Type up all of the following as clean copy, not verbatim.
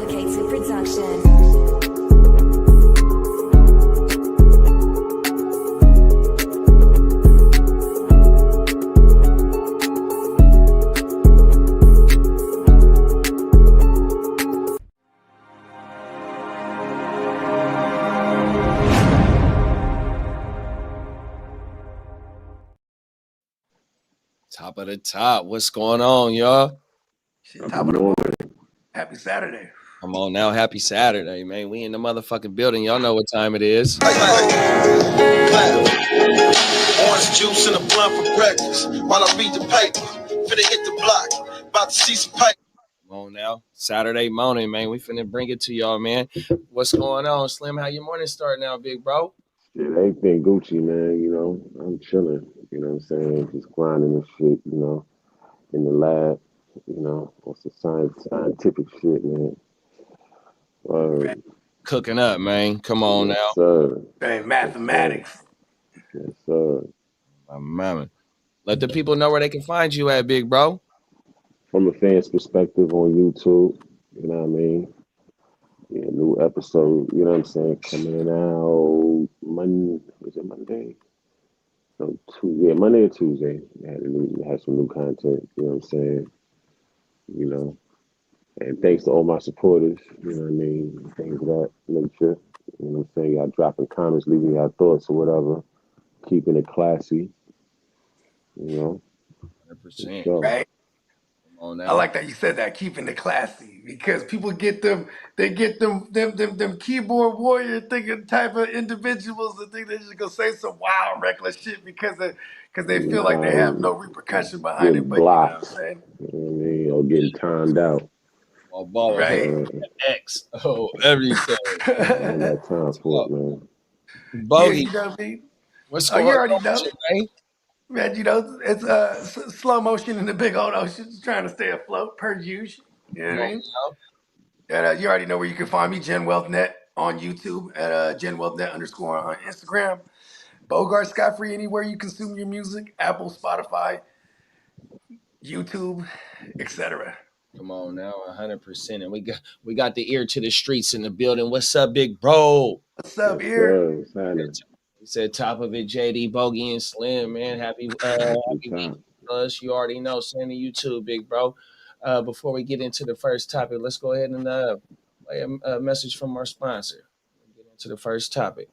Complicated production. Top of the top. What's going on, y'all? Shit, top of the morning. Happy Saturday. Come on now. Happy Saturday, man. We in the motherfucking building. Y'all know what time it is. Orange juice and a blunt for breakfast. While I read the paper, finna hit the block. About to see some paper. Come on now. Saturday morning, man. We finna bring it to y'all, man. What's going on, Slim? How your morning start now, big bro? Shit, everything Gucci, man. You know, I'm chilling. You know what I'm saying? Just grinding and shit, you know, in the lab, you know, on some scientific shit, man. Cooking up, man. Come on yes, now. Sir. Hey, mathematics. Yes, sir. My mama. Let the people know where they can find you at, big bro. From a fan's perspective on YouTube, you know what I mean? Yeah, new episode, you know what I'm saying, coming out Monday. Was it Monday? No, Tuesday. Yeah, Monday or Tuesday. Had some new content, you know what I'm saying? You know. And thanks to all my supporters, you know what I mean? Things of that nature. You know what I'm saying? Y'all dropping comments, leaving y'all thoughts or whatever. Keeping it classy. You know? 100%. Sure. Right? Come on now. I like that you said that, keeping it classy, because people get them keyboard warrior thinking type of individuals that think they're just gonna say some wild reckless shit because they feel like they have no repercussion behind it. But you know what I'm saying? You know what I mean? Or getting timed out. Well, ball Right. X. Oh, everything. I ain't got time for it, man. Bogey, Yeah, you know what I mean? what's Oh, going you on already with know. you, man? Man, you know, it's slow motion in the big old ocean, just trying to stay afloat per usual. You know what I mean? And you already know where you can find me, Gen Wealth Net on YouTube at Gen Wealth Net _ on Instagram. Bogard Scott Free anywhere you consume your music, Apple, Spotify, YouTube, etc. Come on now, 100%. And we got the ear to the streets in the building. What's up, big bro? What's up, Yes, here? sir. What's happening? He said top of it, JD, Bogey, and Slim, man. Happy week plus. You already know. Send to YouTube, big bro. Before we get into the first topic, let's go ahead and play a message from our sponsor. Get into the first topic.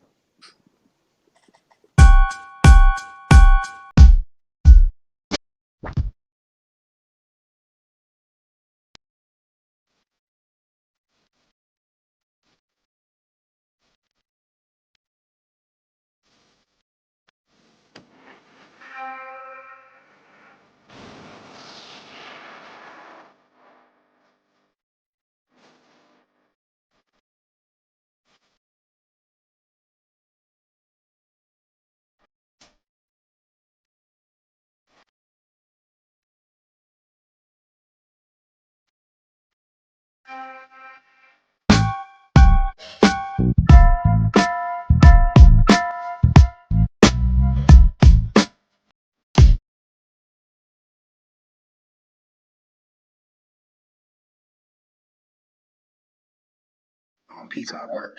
On Peacock Merch.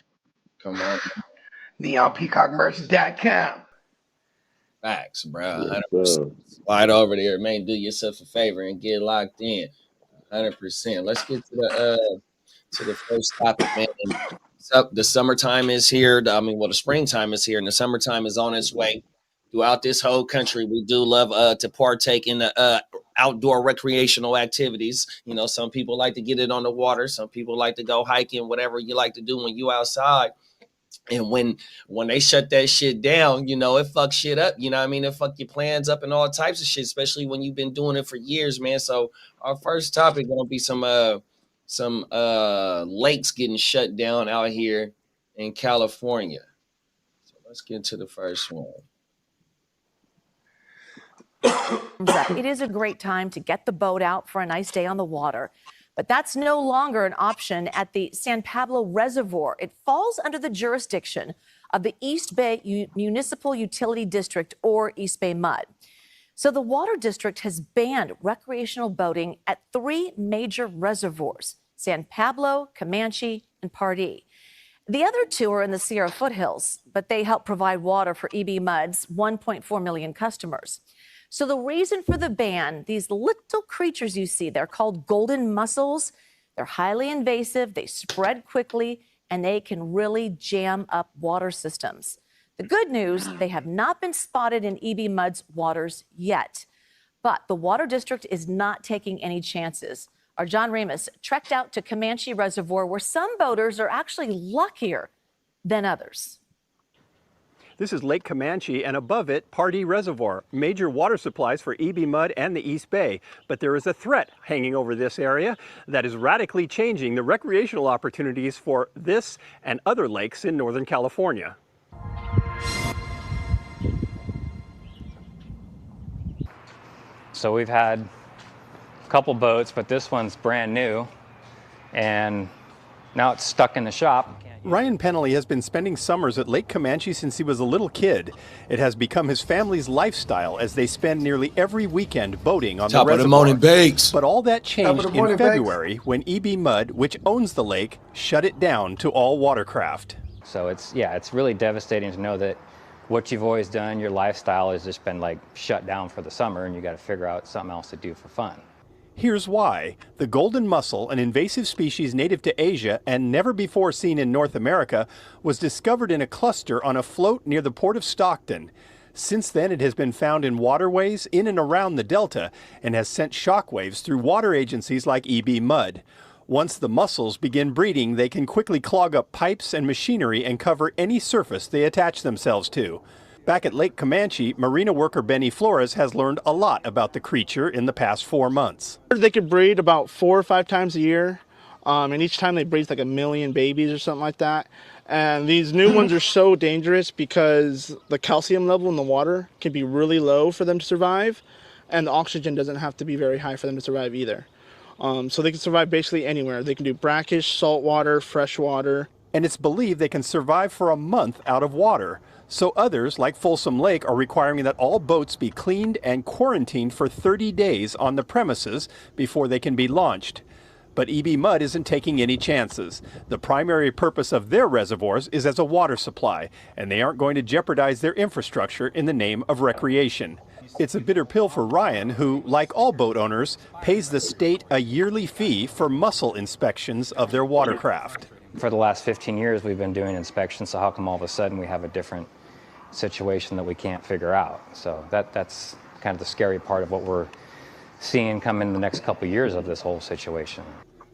Come on. NeonPeacockMerch.com. Facts, bro. Yes, 100%. Slide over there, man. Do yourself a favor and get locked in. 100%. Let's get to the first topic, man. So the summertime is here. The springtime is here, and the summertime is on its way. Throughout this whole country, we do love to partake in the outdoor recreational activities. You know, some people like to get it on the water. Some people like to go hiking, whatever you like to do when you outside. And when they shut that shit down, you know, it fucks shit up. You know what I mean? It fuck your plans up and all types of shit, especially when you've been doing it for years, man. So our first topic gonna be some lakes getting shut down out here in California. So let's get to the first one. It is a great time to get the boat out for a nice day on the water. But that's no longer an option at the San Pablo Reservoir. It falls under the jurisdiction of the East Bay Municipal Utility District, or East Bay MUD. So the Water District has banned recreational boating at 3 major reservoirs. San Pablo, Comanche, and Pardee. The other two are in the Sierra foothills, but they help provide water for EB Mud's 1.4 million customers. So the reason for the ban, these little creatures you see, they're called golden mussels. They're highly invasive, they spread quickly, and they can really jam up water systems. The good news, they have not been spotted in EB Mud's waters yet. But the Water District is not taking any chances. Our John Remus trekked out to Comanche Reservoir, where some boaters are actually luckier than others. This is Lake Comanche, and above it, Pardee Reservoir, major water supplies for EB Mud and the East Bay. But there is a threat hanging over this area that is radically changing the recreational opportunities for this and other lakes in Northern California. So we've had a couple boats, but this one's brand new, and now it's stuck in the shop. Ryan Pennelly has been spending summers at Lake Comanche since he was a little kid. It has become his family's lifestyle as they spend nearly every weekend boating on Top the of the reservoir. morning bakes. But all that changed in morning February when EB Mud, which owns the lake, shut it down to all watercraft. So it's really devastating to know that what you've always done, your lifestyle has just been like shut down for the summer, and you got to figure out something else to do for fun. Here's why. The golden mussel, an invasive species native to Asia and never before seen in North America, was discovered in a cluster on a float near the port of Stockton. Since then, it has been found in waterways in and around the Delta and has sent shockwaves through water agencies like EB Mud. Once the mussels begin breeding, they can quickly clog up pipes and machinery and cover any surface they attach themselves to. Back at Lake Comanche, marina worker Benny Flores has learned a lot about the creature in the past 4 months. They could breed about 4 or 5 times a year, and each time they breed like 1 million babies or something like that. And these new ones are so dangerous because the calcium level in the water can be really low for them to survive, and the oxygen doesn't have to be very high for them to survive either. So they can survive basically anywhere. They can do brackish, saltwater, freshwater. And it's believed they can survive for a month out of water. So others, like Folsom Lake, are requiring that all boats be cleaned and quarantined for 30 days on the premises before they can be launched. But EB Mud isn't taking any chances. The primary purpose of their reservoirs is as a water supply, and they aren't going to jeopardize their infrastructure in the name of recreation. It's a bitter pill for Ryan, who, like all boat owners, pays the state a yearly fee for mussel inspections of their watercraft. For the last 15 years, we've been doing inspections, so how come all of a sudden we have a different situation that we can't figure out? So that's kind of the scary part of what we're seeing come in the next couple of years of this whole situation.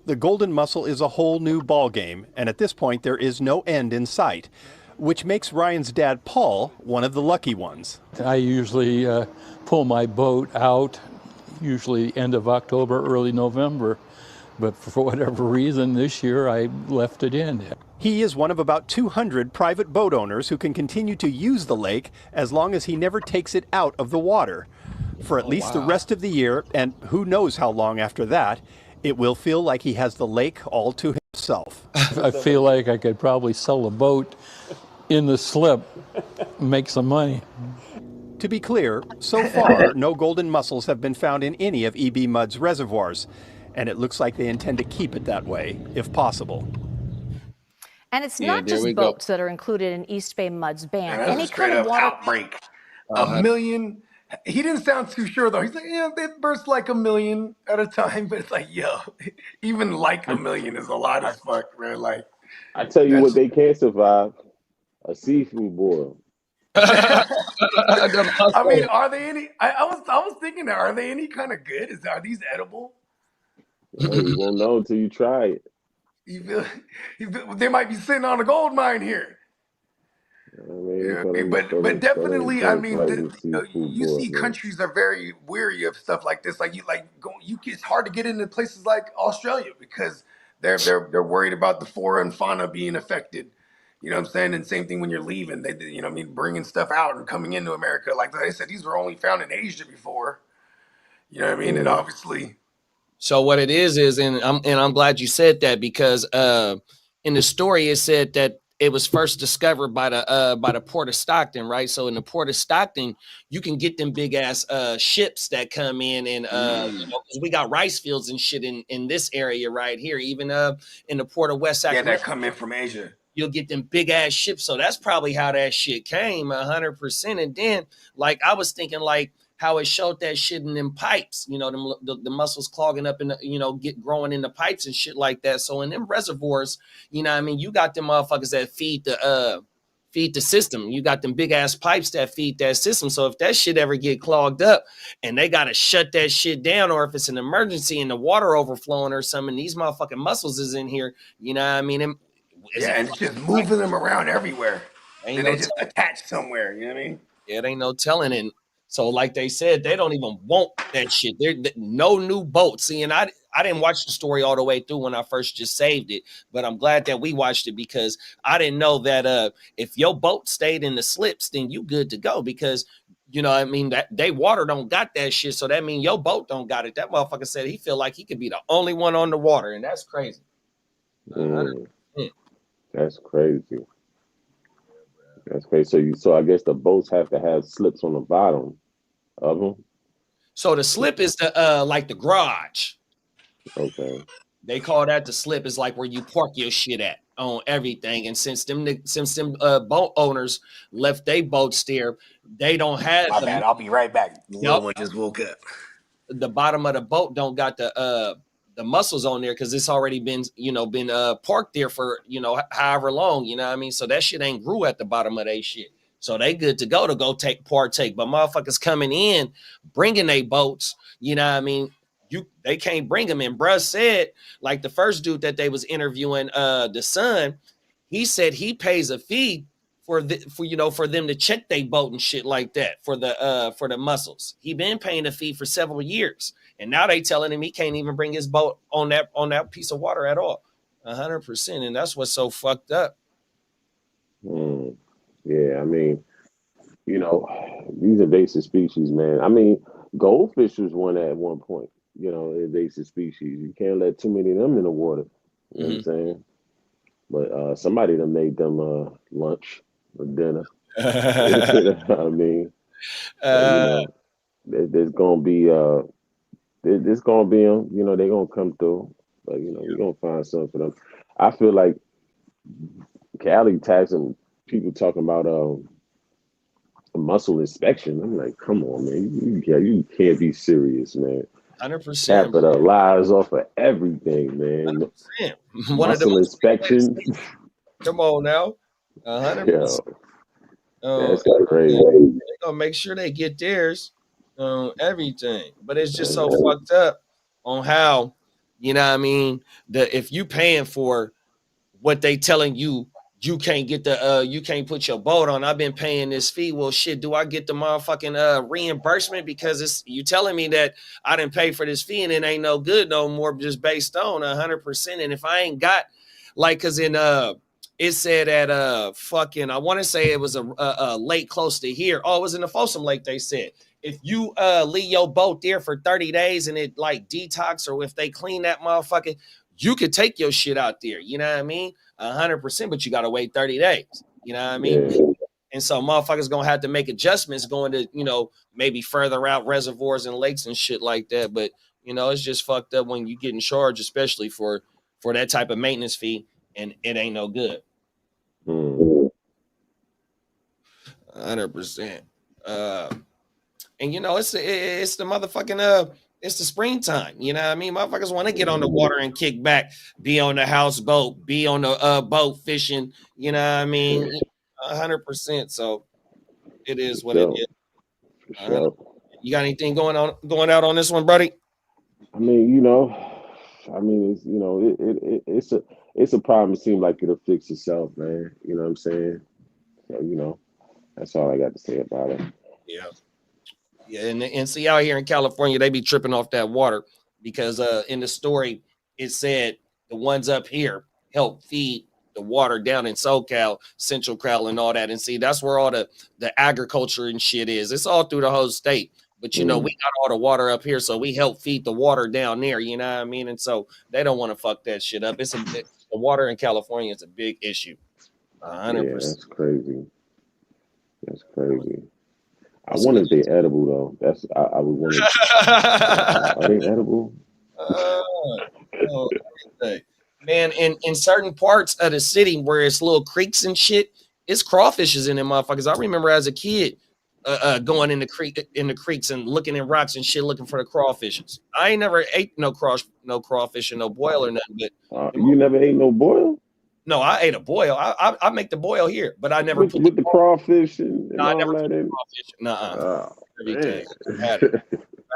The golden mussel is a whole new ballgame, and at this point there is no end in sight, which makes Ryan's dad, Paul, one of the lucky ones. I usually pull my boat out, usually end of October, early November, but for whatever reason this year I left it in. He is one of about 200 private boat owners who can continue to use the lake as long as he never takes it out of the water. For at least the rest of the year, and who knows how long after that, it will feel like he has the lake all to himself. I feel like I could probably sell a boat in the slip, make some money. To be clear, so far, no golden mussels have been found in any of EB Mud's reservoirs, and it looks like they intend to keep it that way, if possible. And it's not just boats that are included in East Bay Mud's ban. Any kind of water outbreak. 1 million. He didn't sound too sure though. He's like, yeah, they burst like 1 million at a time, but it's like, yo, even like 1 million is a lot as fuck, man. Like, I tell you what, they can't survive: a seafood boil. I mean, are they any? I was thinking, are they any kind of good? Are these edible? You won't know until you try it. They might be sitting on a gold mine here. But definitely, I mean, you see countries are very weary of stuff like this. Like it's hard to get into places like Australia because they're worried about the flora and fauna being affected. You know what I'm saying? And same thing when you're leaving, bringing stuff out and coming into America. Like I said, these were only found in Asia before. You know what I mean? And obviously. So what it is, and I'm glad you said that because in the story it said that it was first discovered by the port of Stockton, right? So in the port of Stockton, you can get them big ass ships that come in, and you know, 'cause we got rice fields and shit in this area right here, even in the port of West Sacramento. Yeah, that come in from Asia. You'll get them big ass ships. So that's probably how that shit came, 100%. And then, like, I was thinking, like, how it showed that shit in them pipes, you know, the muscles clogging up in the, you know, growing in the pipes and shit like that. So in them reservoirs, you know what I mean, you got them motherfuckers that feed the system. You got them big ass pipes that feed that system. So if that shit ever get clogged up and they got to shut that shit down, or if it's an emergency and the water overflowing or something, these motherfucking muscles is in here, you know what I mean? Yeah, and it's just moving them around everywhere. And they just attached somewhere, you know what I mean? Yeah, it ain't no telling. And so, like they said, they don't even want that shit. They're no new boats. See, and I didn't watch the story all the way through when I first just saved it, but I'm glad that we watched it, because I didn't know that if your boat stayed in the slips, then you good to go, because you know what I mean, that they water don't got that shit. So that mean your boat don't got it. That motherfucker said he feel like he could be the only one on the water, and that's crazy. That's crazy. That's crazy. So I guess the boats have to have slips on the bottom of them. So the slip is the like the garage. Okay. They call that the slip. Is like where you park your shit at on everything. And since them boat owners left their boats there, they don't have. My bad. I'll be right back. The little one just woke up. The bottom of the boat don't got the muscles on there, because it's already been parked there for however long, you know what I mean? So that shit ain't grew at the bottom of they shit. So they good to go partake. But motherfuckers coming in, bringing they boats, you know what I mean? They can't bring them in. Bruh said, like the first dude that they was interviewing, the son, he said he pays a fee for them to check they boat and shit like that for the muscles. He been paying a fee for several years, and now they telling him he can't even bring his boat on that piece of water at all. 100%, and that's what's so fucked up. Yeah, I mean, these invasive species, man. I mean, goldfish was one at one point. Invasive species. You can't let too many of them in the water. You know what I'm saying? But somebody done made them lunch or dinner. I mean, there's gonna be there's gonna be them. They're gonna come through. But we're gonna find something for them. I feel like Cali taxing people talking about a muscle inspection. I'm like, come on, man, you can't be serious, man. 100%. Capitalize off of everything, man. 100%. Muscle inspection. Come on now. 100%. That's crazy. They're gonna make sure they get theirs on everything. But it's just so fucked up on how, you know what I mean, if you paying for what they telling you, you can't get you can't put your boat on. I've been paying this fee. Well, shit, do I get the motherfucking reimbursement? Because you telling me that I didn't pay for this fee and it ain't no good no more, just based on 100%. And if I ain't got, like, cause in it said at I want to say it was a lake close to here. Oh, it was in the Folsom Lake. They said if you leave your boat there for 30 days and it like detox, or if they clean that motherfucker, you could take your shit out there. You know what I mean? 100%, but you got to wait 30 days. You know what I mean? Yeah. And so motherfuckers going to have to make adjustments going to, maybe further out reservoirs and lakes and shit like that. But, it's just fucked up when you get in charge, especially for that type of maintenance fee, and it ain't no good. 100%. And, it's the motherfucking, it's the springtime, you know what I mean? Motherfuckers want to get on the water and kick back, be on the houseboat, be on the boat fishing, you know what I mean? 100%. So it is what it is. Sure. You got anything going out on this one, buddy? I mean, it's a problem. It seems like it'll fix itself, man. You know what I'm saying? So, that's all I got to say about it. Yeah. Yeah, and see, out here in California, they be tripping off that water because in the story, it said the ones up here help feed the water down in SoCal, Central Cal, and all that. And see, that's where all the agriculture and shit is. It's all through the whole state. But, we got all the water up here, so we help feed the water down there, you know what I mean? And so they don't want to fuck that shit up. The water in California is a big issue. 100%. that's crazy. That's crazy. I Let's wonder get if they edible though. I would want to. Are they edible? oh, everything. Man, in certain parts of the city where it's little creeks and shit, it's crawfishes in them motherfuckers. I remember as a kid going in the creeks and looking in rocks and shit looking for the crawfishes. I ain't never ate no crawfish and no boil or nothing, but You never ate no boil no, I ate a boil. I make the boil here, but I never put with the crawfish and no, I all never that put the in. crawfish. Nuh-uh. Oh Everything. man, I had it.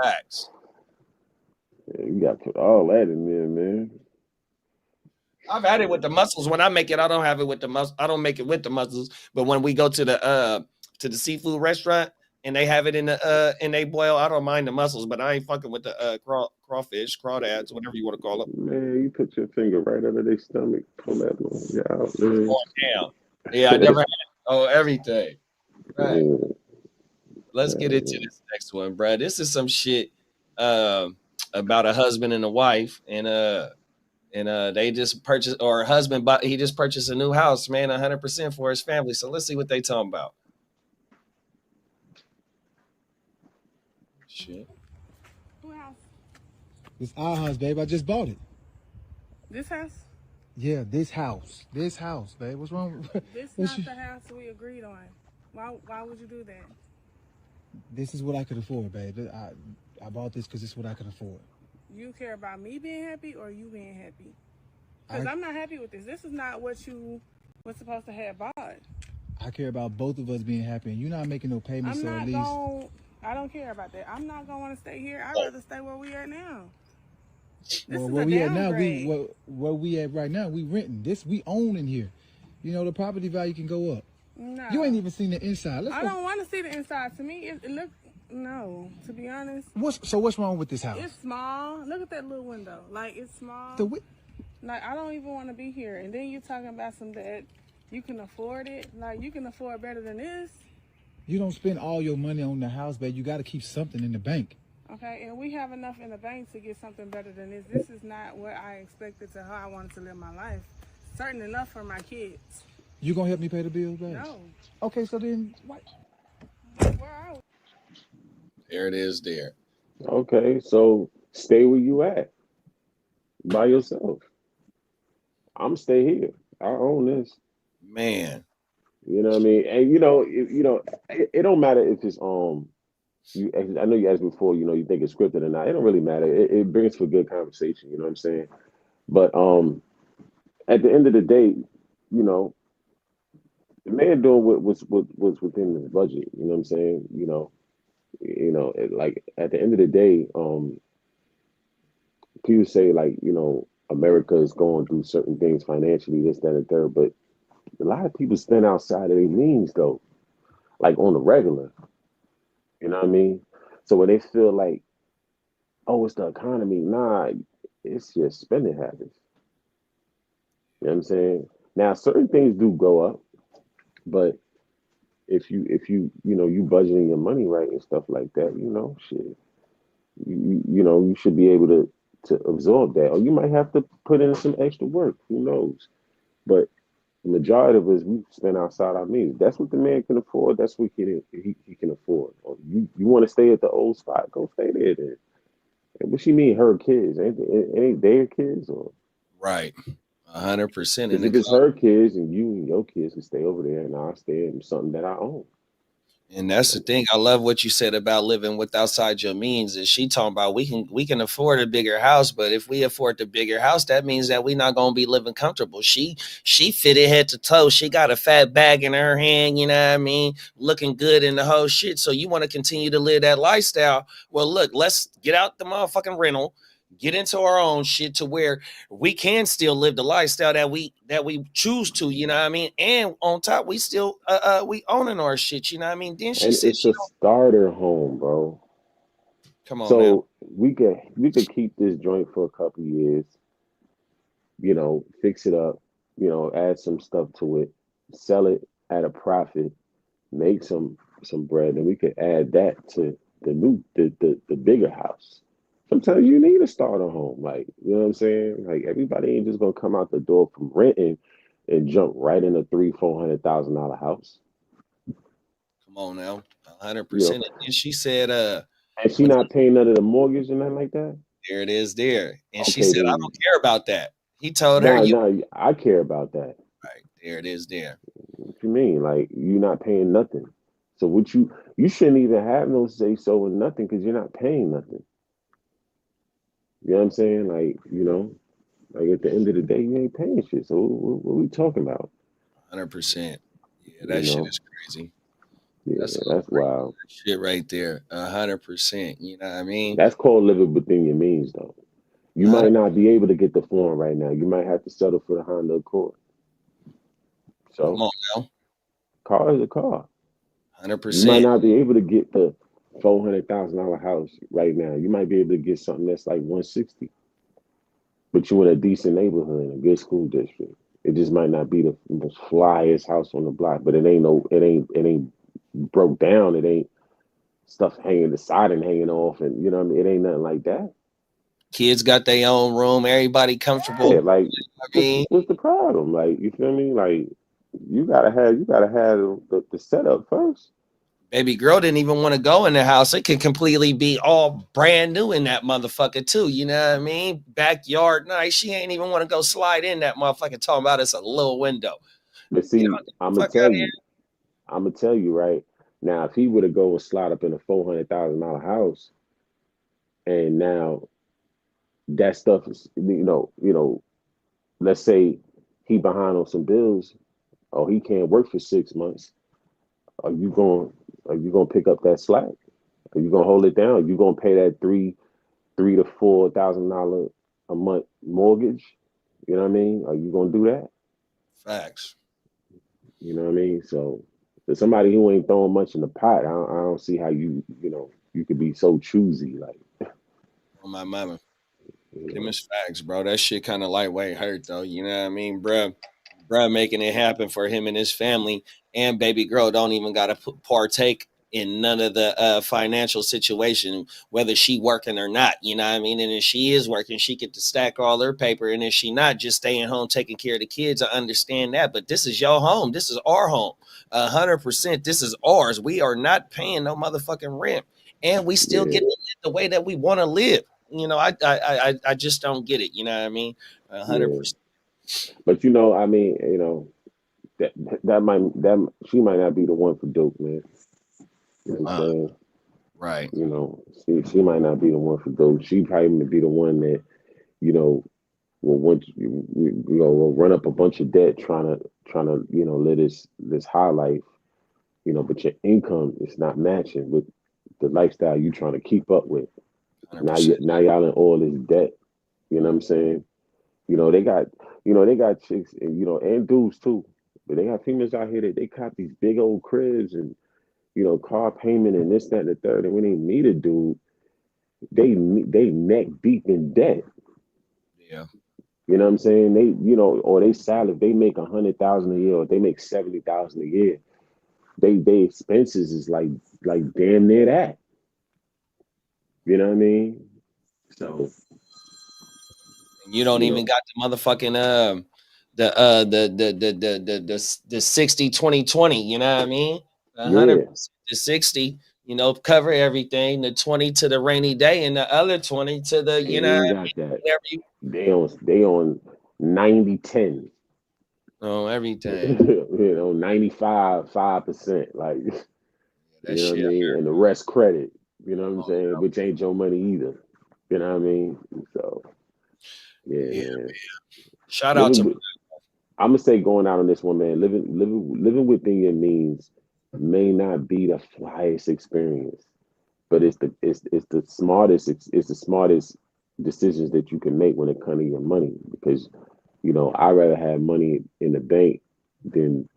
Facts. you got to put all that in there, man. I've had it with the mussels. When I make it, I don't have it with the mussels. I don't make it with the mussels. But when we go to the seafood restaurant and they have it in the and they boil, I don't mind the mussels, but I ain't fucking with the crawfish, crawdads, whatever you want to call it. Man, you put your finger right under their stomach, pull that one out, man. Going down. Yeah, I never had everything. Right. Yeah. Let's get into this next one, Brad. This is some shit about a husband and a wife, and they just purchased, or a husband he just purchased a new house, man, 100% for his family. So let's see what they talking about. Shit. What house? It's our house, babe. I just bought it. This house? Yeah, this house. This house, babe. What's wrong? This not the house we agreed on. Why would you do that? This is what I could afford, babe. I bought this because it's what I could afford. You care about me being happy or you being happy? Because I'm not happy with this. This is not what you was supposed to have bought. I care about both of us being happy, and you're not making no payments, so at least... I don't care about that. I'm not going to want to stay here. I'd rather stay where we at now. Well, where we at now, where we at right now, we renting. This, we own in here. You know, the property value can go up. No. You ain't even seen the inside. I don't want to see the inside. To me, it look... No, to be honest. What's wrong with this house? It's small. Look at that little window. Like, it's small. Like, I don't even want to be here. And then you're talking about some that you can afford it. Like, you can afford better than this. You don't spend all your money on the house, babe. You got to keep something in the bank. Okay, and we have enough in the bank to get something better than this. This is not what I expected to how I wanted to live my life. Certain enough for my kids. You gonna help me pay the bills, babe? No. Okay, so then what? Where are we? There it is there. Okay, so stay where you at by yourself. I'm stay here. I own this. Man. You know what I mean? And it don't matter if it's I know you asked before, you think it's scripted or not. It don't really matter. It brings for good conversation, you know what I'm saying? But at the end of the day, the man doing what was within his budget, you know what I'm saying? Like at the end of the day, people say like, America is going through certain things financially, this, that, and third, but a lot of people spend outside of their means though, like on the regular. You know what I mean? So when they feel like, oh, it's the economy, nah, it's your spending habits. You know what I'm saying? Now certain things do go up, but if you you budgeting your money right and stuff like that, shit, you should be able to absorb that, or you might have to put in some extra work. Who knows? But the majority of us, we spend outside our means. That's what the man can afford. That's what he can afford. Or you want to stay at the old spot, go stay there then. And what she mean, her kids? Ain't their kids? Or right, 100%. If it's her kids and you and your kids can stay over there, and I'll stay in something that I own. And that's the thing. I love what you said about living with outside your means. Is she talking about we can afford a bigger house, but if we afford the bigger house, that means that we're not gonna be living comfortable. She fitted head to toe. She got a fat bag in her hand, you know what I mean, looking good in the whole shit. So you want to continue to live that lifestyle? Well, look, let's get out the motherfucking rental. Get into our own shit to where we can still live the lifestyle that we choose to, you know what I mean? And on top, we still we owning our shit, you know what I mean? Then she said it's a starter home, bro. Come on, so man. we could keep this joint for a couple years, fix it up, add some stuff to it, sell it at a profit, make some bread, and we could add that to the bigger house. Sometimes you need a starter home, like, you know what I'm saying? Like, everybody ain't just gonna come out the door from renting and jump right in a $300,000-400,000 house. Come on now, You 100%. know, And she said, and she when not paying none of the mortgage and nothing like that. there it is, there, and she Okay, said, I then don't care about that. He told her, now, you now I care about that. right there it is, there. What you mean? Like you're not paying nothing. So what you shouldn't even have no say so in nothing because you're not paying nothing. You know what I'm saying? Like, like at the end of the day, you ain't paying shit. So what are we talking about? 100%. Yeah, You that shit know? is crazy. Yeah, That's some that's crazy wild. shit right there. 100%. You know what I mean? That's called living within your means, though. You might 100. not be able to get the form right now. You might have to settle for the Honda Accord. Come So, on now. car is a car. You might 100%. not be able to get the $400,000 house right now. You might be able to get something that's like 160, but you in a decent neighborhood in a good school district. It just might not be the most flyest house on the block, but it ain't broke down. It ain't stuff hanging the side and hanging off, and you know what I mean. It ain't nothing like that. Kids got their own room. Everybody comfortable. Yeah, like I mean, what's the problem? Like you feel me? Like you gotta have the setup first. baby girl didn't even want to go in the house. It could completely be all brand new in that motherfucker too. You know what I mean? Backyard nice. She ain't even want to go slide in that motherfucker. Talking about it's a little window. But You know, see, get the fuck out of here. I'm gonna tell you right now. If he would have go and slide up in a $400,000 house, and now that stuff is let's say he behind on some bills, or he can't work for 6 months. Are you going to pick up that slack? Are you going to hold it down? Are you going to pay that three to $4,000 a month mortgage? You know what I mean? Are you going to do that? Facts. You know what I mean? So for somebody who ain't throwing much in the pot, I don't see how you could be so choosy. Like, On my mama. you Them know, is facts, bro. That shit kind of lightweight hurt though. You know what I mean, bro? Bruh making it happen for him and his family, and baby girl don't even got to partake in none of the financial situation, whether she working or not. You know what I mean? And if she is working, she get to stack all her paper, and if she not, just staying home taking care of the kids. I understand that, but this is your home. This is our home. 100%. This is ours. We are not paying no motherfucking rent, and we still yeah, get to live the way that we want to live. You know, I just don't get it. You know what I mean? yeah. 100%. But I mean, that she might not be the one for Duke, man. You know what I'm saying? Right. She might not be the one for Duke. She probably may be the one that you know will want will run up a bunch of debt trying to live this high life. But your income is not matching with the lifestyle you trying to keep up with. Now 100%. y'all in all this debt. You know what I'm saying? They got chicks and dudes too. But they got females out here that they cop these big old cribs and car payment and this, that, and the third. And when they meet a dude, they neck deep in debt. Yeah. You know what I'm saying? Or they salary, they make 100,000 a year, or they make 70,000 a year. They expenses is like damn near that. You know what I mean? So You don't you even know, got the motherfucking the 60-20-20, you know what I mean? yeah, 100% to 60, cover everything, the 20 to the rainy day and the other 20 to the, they you know, ain't got that. whatever you They on 90-10. everything. 95, 5%. Like, That you know what I shit. mean? And the rest credit. You know what Come I'm on. saying? Which ain't your money either. You know what I mean? So yeah, Yeah. man. Shout out Living to with I'm gonna say going out on this one, man. Living within your means may not be the flyest experience, but it's the smartest decisions that you can make when it comes to your money. Because I'd rather have money in the bank than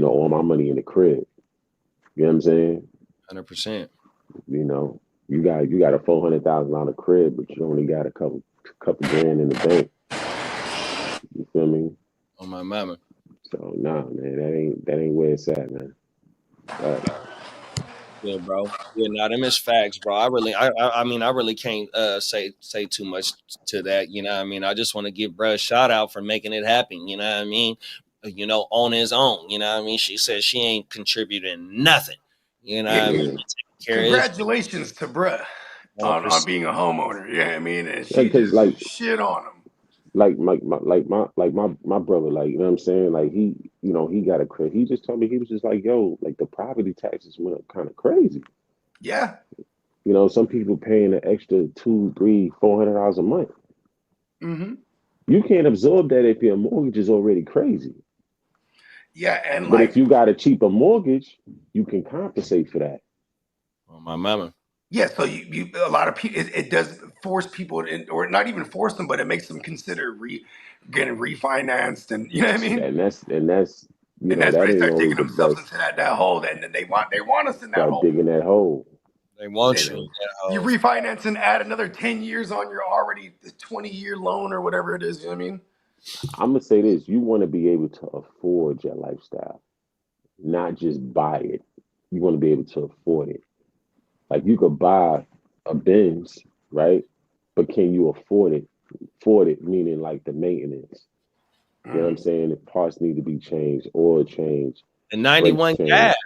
all my money in the crib. You know what I'm saying? 100%. You know, you got a $400,000 crib, but you only got a couple grand in the bank. You feel me? On my mama. So nah, man, that ain't where it's at, man. Facts. Yeah, bro. Yeah, no, them is facts, bro. I really can't say too much to that. You know what I mean? I just want to give bruh a shout out for making it happen. You know what I mean? On his own. You know what I mean? She said she ain't contributing nothing. You know what I mean? Yeah, Taking care of his congratulations to bruh on 100%. being a homeowner. Yeah, I mean, and Yeah, she because just shit on him. My brother, like, you know what I'm saying? Like, he got a credit. He just told me, he was just like, yo, like, the property taxes went up kind of crazy. Yeah. Some people paying an extra $200, $300, $400 a month. Mm-hmm. You can't absorb that if your mortgage is already crazy. Yeah, and But if you got a cheaper mortgage, you can compensate for that. Oh, my mama. Yeah, so you a lot of people, it does force people, or not even force them, but it makes them consider getting refinanced, and you know what I mean. And that's And that's that where they ain't start always digging the themselves best. into that hole, and then they want us in that Start hole. digging that hole. They want you in that You hole. refinance and add another 10 years on your already 20-year loan or whatever it is. You know what I mean? I'm gonna say this: you want to be able to afford your lifestyle, not just buy it. You want to be able to afford it. Like, you could buy a Benz, right? But can you afford it? Afford it, meaning like the maintenance. You know what I'm saying? The parts need to be changed, oil changed, The brakes 91 changed. gas.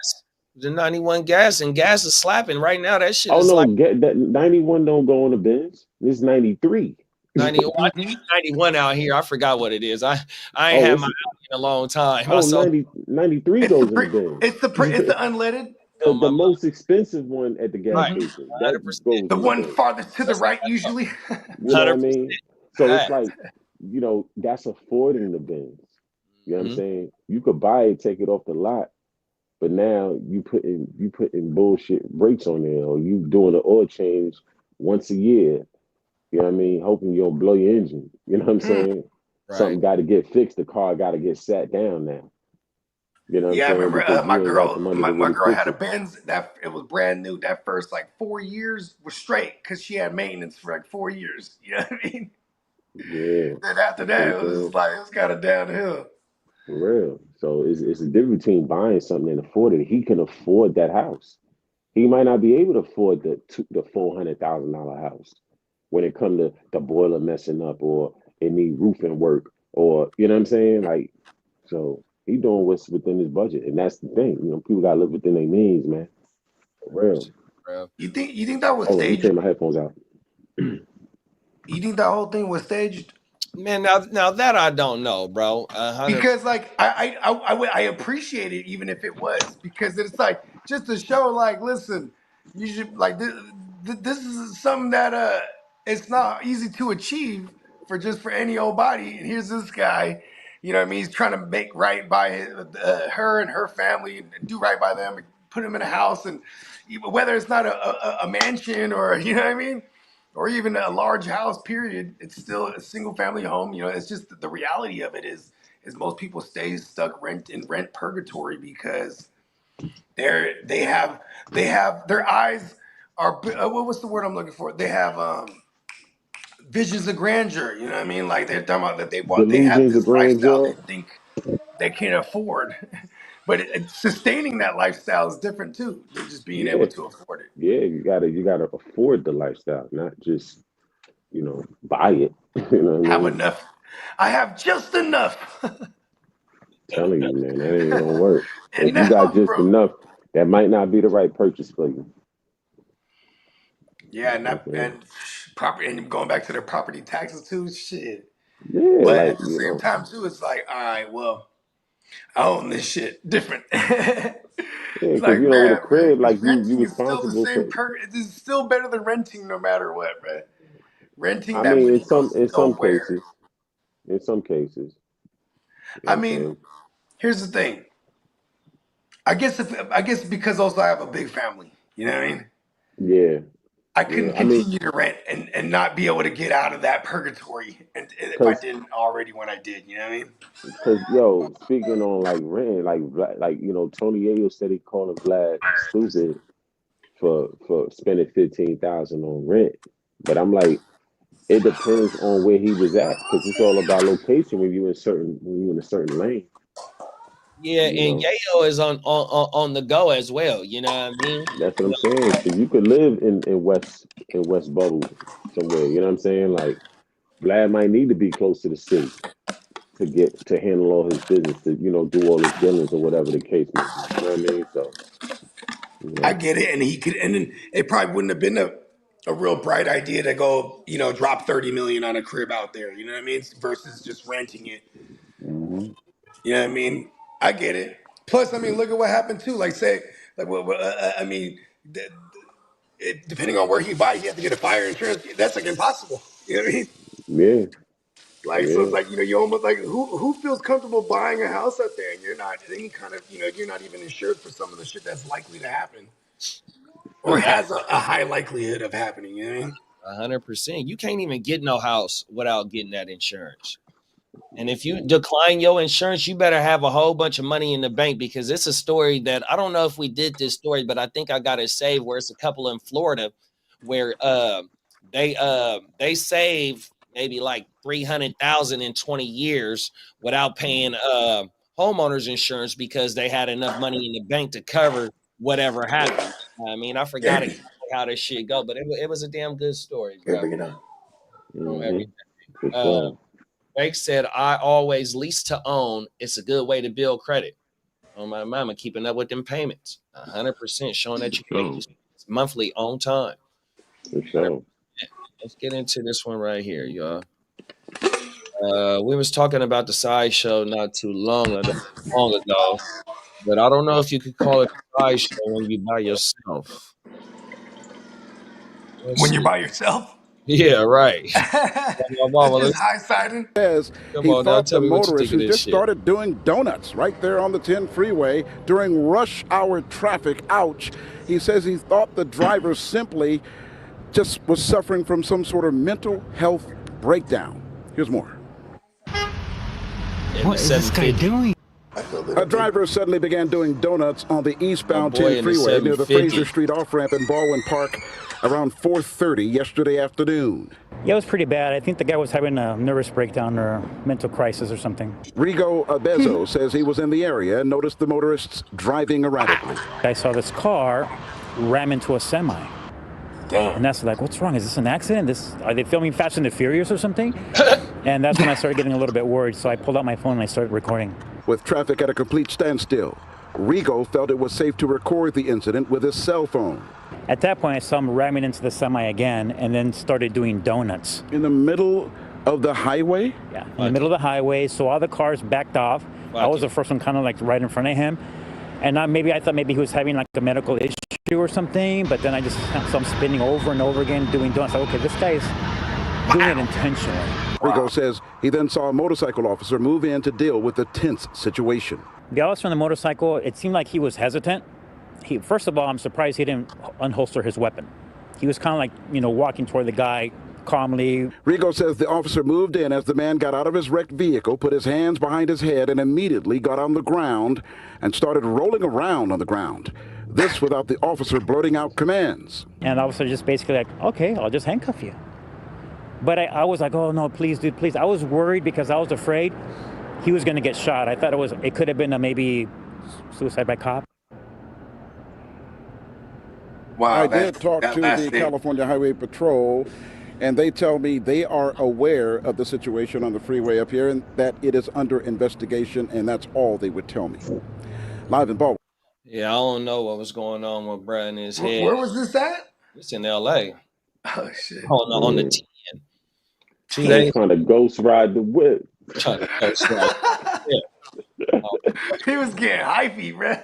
The 91 gas, and gas is slapping right now. That shit Oh is no, like get that 91 don't go on the Benz. This is 93. 90. Oh, I think it's 91 out here. I forgot what it is. I ain't Oh, had it's my Audi in a long time. I oh saw 93 goes in the Benz. It's the unleaded. The, on my the most expensive one at the gas Mm-hmm. station that 100%. goes The in the one Benz. farthest to the That's right, usually. You know what I 100% mean? So it's facts. like, that's affording the Benz. You know what I'm Mhm. saying? You could buy it, take it off the lot, but now you putting bullshit brakes on there, or you doing an oil change once a year. You know what I mean? Hoping you don't blow your engine. You know what I'm saying? Right. Something got to get fixed. The car got to get sat down now. You know what I'm Yeah, I saying? remember Because my you ain't got girl. the money to My really girl fix had a it. Benz that it was brand new. That first like 4 years was straight because she had maintenance for like 4 years. You know what I mean? Yeah. Then after You see that, what it I'm was saying? just like it was kind of downhill. For real. So it's a difference between buying something and affording it. He can afford that house. He might not be able to afford the $400,000 house when it come to the boiler messing up, or it need roofing work, or you know what I'm saying? Like, so he doing what's within his budget, and that's the thing. People gotta live within their means, man. For real. 100%, bro. You think that was Hold on, let me staged? take my headphones out. You think that whole thing was staged? Man, now that I don't know, bro. 100%. Because like I appreciate it even if it was, because it's like just to show like, listen, you should like this is something that it's not easy to achieve for any old body, and here's this guy, you know what I mean, he's trying to make right by her and her family and do right by them and put them in a house, and whether it's not a mansion, or you know what I mean, or even a large house, period, it's still a single family home. It's just the reality of it is most people stay stuck in rent purgatory because they have their eyes are what's the word I'm looking for? They have visions of grandeur. You know what I mean? Like they're talking about that they have Delusions of this lifestyle grandeur. they think they can afford, but sustaining that lifestyle is different too than just being able Yeah, to afford it. yeah. You gotta afford the lifestyle, not just buy it. You know what I Have mean? enough. I have just enough. Telling you, man, that ain't gonna work. And If you got now, just bro. enough, that might not be the right purchase for you. Yeah, Okay. and property, and going back to the property taxes too, shit. Yeah, But like, at the same time too, it's like, all right, well, I own this shit different. yeah, It's because like, with a man, crib, like, you renting is still the responsible same for. It is still better than renting, no matter what, man. Renting, I that mean, money goes in some nowhere. cases, in some cases, you know I what I'm mean, saying? here's the thing. I guess because also I have a big family. You know what I mean? Yeah, I yeah. couldn't I mean, continue to rent and not be able to get out of that purgatory, and if I cause, didn't already when I did. You know what I mean? cause, yo, speaking on like rent, like Tony Yayo said he calling Vlad stupid for spending 15,000 on rent, but I'm like, it depends on where he was at, because it's all about location when you in a certain lane. Yeah, You and know, Yayo is on the go as well. You know what I mean? that's what I'm saying. So you could live in West Bubble somewhere. You know what I'm saying? Like Vlad might need to be close to the city to handle all his business, to do all his dealings or whatever the case may be. You know what I mean? So I get it, and he could, and then it probably wouldn't have been a real bright idea to go, drop 30 million on a crib out there. You know what I mean? Versus just renting it. mhm. You know what I mean? I get it. Plus, I mean, look at what happened too. Like, say, like, I mean, depending on where he buy, he have to get a fire insurance. That's like impossible. You know what I mean? Yeah, Like, so it's yeah. like, you almost like who feels comfortable buying a house out there and you're not any kind of, you're not even insured for some of the shit that's likely to happen or has a high likelihood of happening. You know what I mean? 100%. You can't even get no house without getting that insurance. And if you decline your insurance, you better have a whole bunch of money in the bank, because it's a story that I don't know if we did this story, but I think I got it saved, where it's a couple in Florida where they save maybe like 300,000 in 20 years without paying homeowners insurance, because they had enough money in the bank to cover whatever happened. I mean, I forgot exactly how this shit go, but it was a damn good story, bro. On everything. For sure. Drake said, I always lease to own. It's a good way to build credit. On my mama, keeping up with them payments. 100% showing that you pay these monthly on time. For sure. Let's get into this one right here, y'all. We was talking about the sideshow not too long ago, but I don't know if you could call it a sideshow when you by yourself. When you're by yourself? Yeah, right. That's just high-siding. Says he on, thought the me what you motorist think of who this just shit. started doing donuts right there on the 10 freeway during rush hour traffic. Ouch. He says he thought the driver simply just was suffering from some sort of mental health breakdown. Here's more. What is this guy doing? A driver suddenly began doing donuts on the eastbound 10 in the freeway near the 750. Fraser Street off-ramp in Baldwin Park around 4:30 yesterday afternoon. Yeah, it was pretty bad. I think the guy was having a nervous breakdown or mental crisis or something. Rigo Abezo says he was in the area and noticed the motorists driving erratically. I saw this car ram into a semi. Damn. And that's like, what's wrong? Is this an accident? Are they filming Fast and the Furious or something? And that's when I started getting a little bit worried. So I pulled out my phone and I started recording. With traffic at a complete standstill, Rigo felt it was safe to record the incident with his cell phone. At that point, I saw him ramming into the semi again and then started doing donuts. In the middle of the highway? Yeah, in the middle of the highway. So all the cars backed off. I was the first one kind of like right in front of him. And I thought maybe he was having like a medical issue or something, but then I just saw him spinning over and over again doing donuts. Like, okay, this guy's doing it intentionally. Rigo says he then saw a motorcycle officer move in to deal with the tense situation. The officer on the motorcycle, it seemed like he was hesitant. First of all, I'm surprised he didn't unholster his weapon. He was kind of like, walking toward the guy calmly. Rigo says the officer moved in as the man got out of his wrecked vehicle, put his hands behind his head, and immediately got on the ground and started rolling around on the ground. This without the officer blurting out commands. And the officer just basically like, okay, I'll just handcuff you. But I was like, oh no, please, dude, please. I was worried because I was afraid he was going to get shot. I thought it could have been a maybe suicide by cop. Wow, I did talk to the California Highway Patrol, and they tell me they are aware of the situation on the freeway up here and that it is under investigation, and that's all they would tell me. Live in Baldwin. Yeah, I don't know what was going on with Brad in his head. Where was this at? It's in L.A. Oh, shit. On the 10. 2 He's days. trying to ghost ride the whip. Trying to ghost ride. Yeah. He was getting hypey, bro.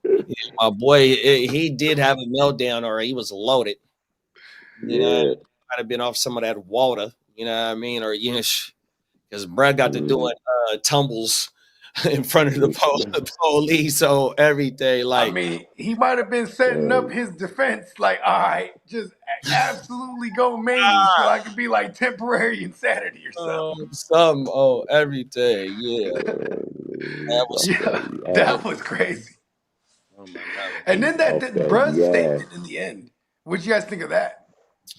Yeah, my boy, he did have a meltdown, or he was loaded. You know, might have been off some of that water. You know what I mean? Or because Brad got to doing tumbles in front of the police, so everything. Like, I mean, he might have been setting up his defense. Like, all right, just absolutely go mania, so I could be like temporary insanity or something. Everything. Yeah, that was crazy. Oh my God. And then that Brad's statement in the end. What'd you guys think of that?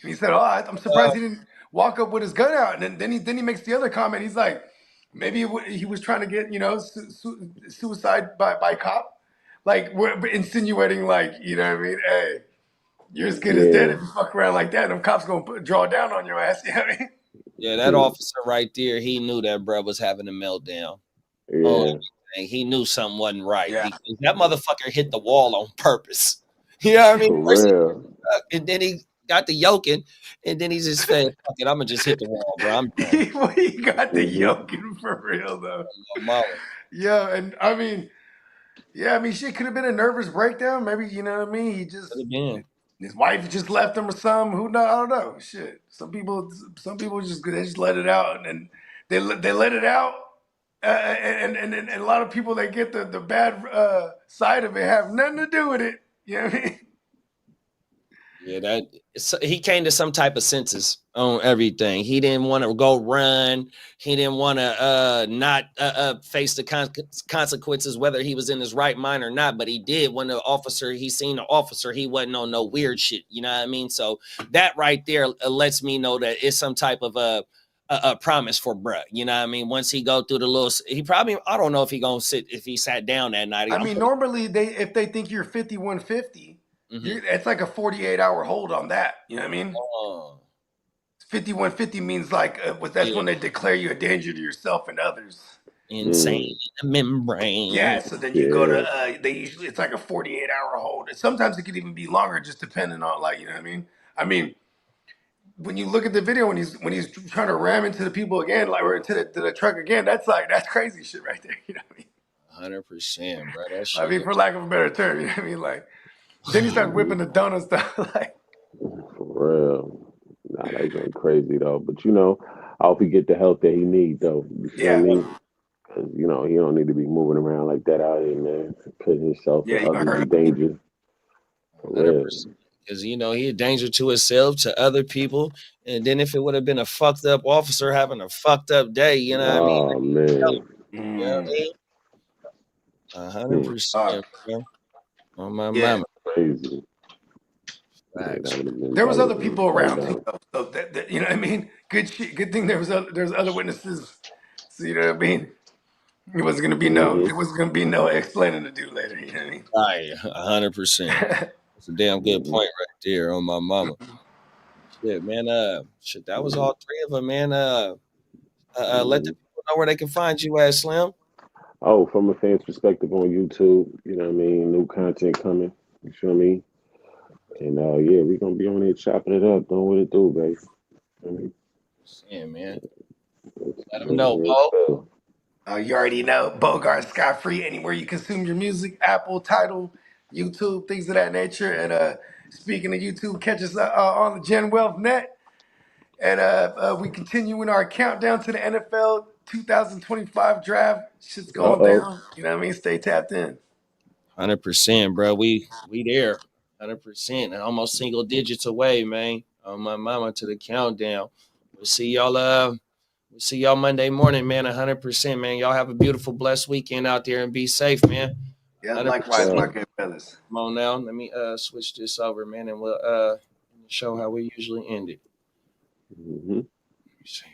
And he said, "Oh, I'm surprised he didn't walk up with his gun out." And then he makes the other comment. He's like, Maybe he was trying to get, suicide by cop. Like, we're insinuating, like, you know what I mean? Hey, you're as good as dead if you fuck around like that. Them cops gonna draw down on your ass. You know what I mean? Yeah, that officer right there, he knew that bro was having a meltdown. Yeah. He knew something wasn't right. Yeah. That motherfucker hit the wall on purpose. You know what I mean? For First real. and then he got the yoking, and then he just said, "Fuck it, I'm gonna just hit the wall, bro." I'm done. He got the yoking for real though. Yeah, and I mean, shit could have been a nervous breakdown. Maybe, you know what I mean? He just his wife just left him or something. Who knows? I don't know. Shit. Some people just let it out, and they let it out. And a lot of people that get the bad side of it have nothing to do with it. You know what I mean? Yeah, he came to some type of senses on everything. He didn't want to go run. He didn't want to not face the consequences, whether he was in his right mind or not. But he did. When he seen the officer, he wasn't on no weird shit. You know what I mean? So that right there lets me know that it's some type of a promise for bruh. You know what I mean? Once he go through the little, I don't know if he sat down that night. I mean, normally if they think you're 5150. It's like a 48-hour hold on that. You know what I mean? 5150 means like that's when they declare you a danger to yourself and others. Insane membrane. Yeah, so then you go to it's like a 48-hour hold. And sometimes it could even be longer, just depending on, like, you know what I mean? I mean, when you look at the video when he's trying to ram into the people again, like, or into the truck again, that's crazy shit right there. You know what I mean? 100%, bro. That shit. I mean, for lack of a better term, you know what I mean? Like, then he started whipping the donuts stuff. Like, for real. Nah, that's going crazy though. But I hope he get the help that he need though. You feel me? Because he don't need to be moving around like that out here, man. Putting himself and others in danger. Because he a danger to himself, to other people, and then if it would have been a fucked up officer having a fucked up day, you know what I mean? Oh man. You know what I mean? 100%, bro. On my mama. Crazy. There was other people around too, so that you know what I mean. Good shit. Good thing there's other witnesses. So you know what I mean. It wasn't gonna be no explaining to do later. You know what I mean? Right, 100%. That's a damn good point right there on my mama. Shit, man. That was all three of them, man. Let the people know where they can find you at, Slim. Oh, from a fan's perspective on YouTube, you know what I mean? New content coming. You feel me? And we're gonna be on there chopping it up, doing what it do, baby. You know what I mean? Yeah, man. Let them know, Bo. You already know. Bogard Scot Free, anywhere you consume your music, Apple, Tidal, YouTube, things of that nature. And speaking of YouTube, catch us on the Gen Wealth Net. And we continuing our countdown to the NFL 2025 draft. Shit's going down. You know what I mean? Stay tapped in. 100%, bro. We there. 100%. And almost single digits away, man. On my mama to the countdown. We'll see y'all Monday morning, man. 100%, man. Y'all have a beautiful, blessed weekend out there and be safe, man. Yeah, likewise, my good fellas. Come on now. Let me switch this over, man, and we'll show how we usually end it. Let me see.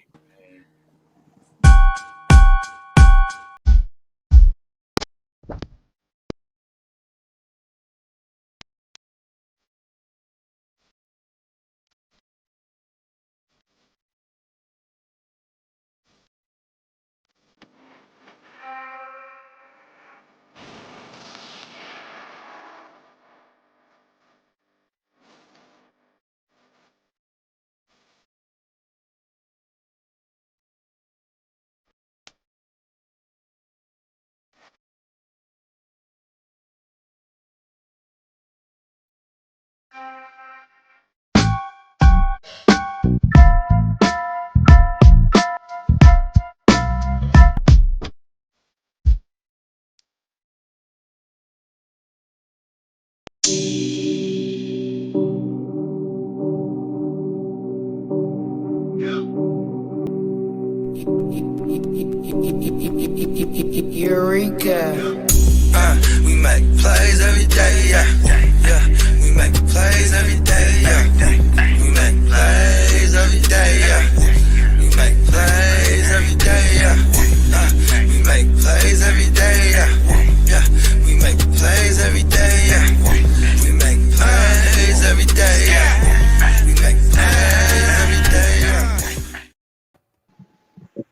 Eureka.